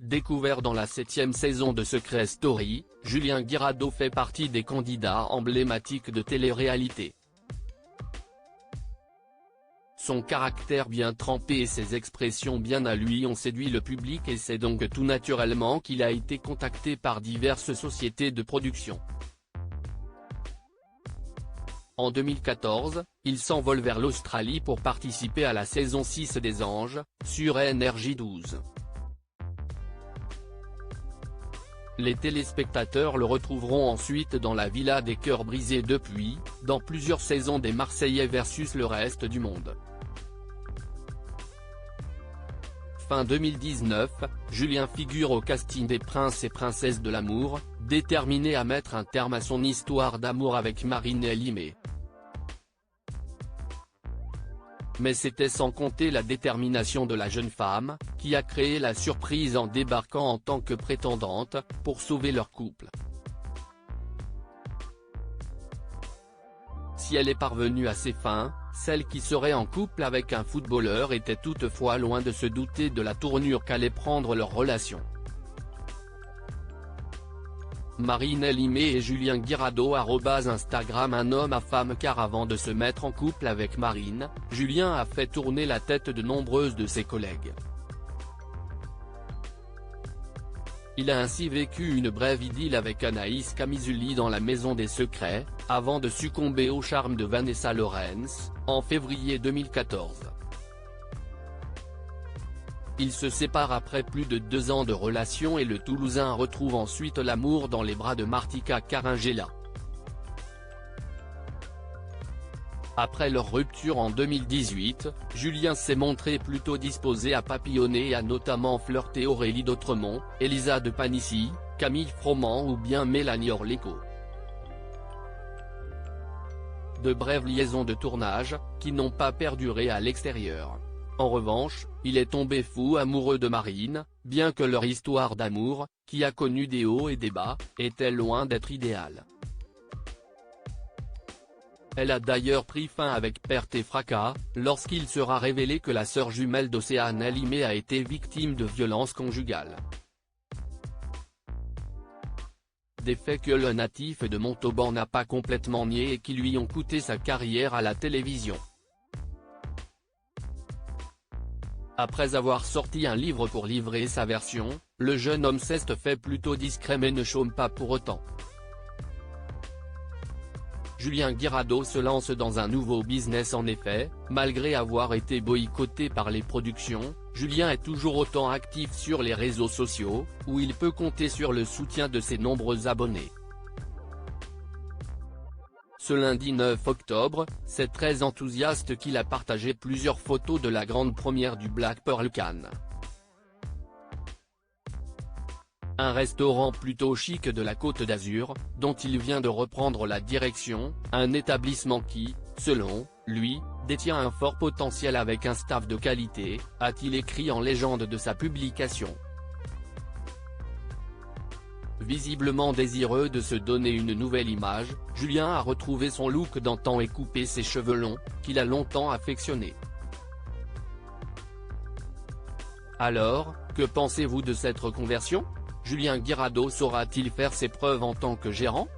Découvert dans la 7e saison de Secret Story, Julien Guirado fait partie des candidats emblématiques de télé-réalité. Son caractère bien trempé et ses expressions bien à lui ont séduit le public et c'est donc tout naturellement qu'il a été contacté par diverses sociétés de production. En 2014, il s'envole vers l'Australie pour participer à la saison 6 des Anges, sur NRJ12. Les téléspectateurs le retrouveront ensuite dans la Villa des Cœurs Brisés depuis, dans plusieurs saisons des Marseillais versus le reste du monde. Fin 2019, Julien figure au casting des Princes et Princesses de l'amour, déterminé à mettre un terme à son histoire d'amour avec Marine Limé. Mais c'était sans compter la détermination de la jeune femme, qui a créé la surprise en débarquant en tant que prétendante, pour sauver leur couple. Si elle est parvenue à ses fins, celle qui serait en couple avec un footballeur était toutefois loin de se douter de la tournure qu'allait prendre leur relation. Marine Limé et Julien Guirado @Instagram un homme à femme car avant de se mettre en couple avec Marine, Julien a fait tourner la tête de nombreuses de ses collègues. Il a ainsi vécu une brève idylle avec Anaïs Camisuli dans La Maison des Secrets, avant de succomber au charme de Vanessa Lawrence, en février 2014. Ils se séparent après plus de 2 ans de relation et le Toulousain retrouve ensuite l'amour dans les bras de Martika Caringella. Après leur rupture en 2018, Julien s'est montré plutôt disposé à papillonner et a notamment flirté Aurélie d'Autremont, Elisa de Panissi, Camille Froment ou bien Mélanie Orléco. De brèves liaisons de tournage, qui n'ont pas perduré à l'extérieur. En revanche, il est tombé fou amoureux de Marine, bien que leur histoire d'amour, qui a connu des hauts et des bas, était loin d'être idéale. Elle a d'ailleurs pris fin avec perte et fracas, lorsqu'il sera révélé que la sœur jumelle d'Océane Limé a été victime de violences conjugales. Des faits que le natif de Montauban n'a pas complètement nié et qui lui ont coûté sa carrière à la télévision. Après avoir sorti un livre pour livrer sa version, le jeune homme s'est fait plutôt discret mais ne chôme pas pour autant. Julien Guirado se lance dans un nouveau business en effet, malgré avoir été boycotté par les productions, Julien est toujours autant actif sur les réseaux sociaux, où il peut compter sur le soutien de ses nombreux abonnés. Ce lundi 9 octobre, c'est très enthousiaste qu'il a partagé plusieurs photos de la grande première du Black Pearl Cannes. Un restaurant plutôt chic de la Côte d'Azur, dont il vient de reprendre la direction, un établissement qui, selon lui, détient un fort potentiel avec un staff de qualité, a-t-il écrit en légende de sa publication. Visiblement désireux de se donner une nouvelle image, Julien a retrouvé son look d'antan et coupé ses cheveux longs, qu'il a longtemps affectionnés. Alors, que pensez-vous de cette reconversion ? Julien Guirado saura-t-il faire ses preuves en tant que gérant ?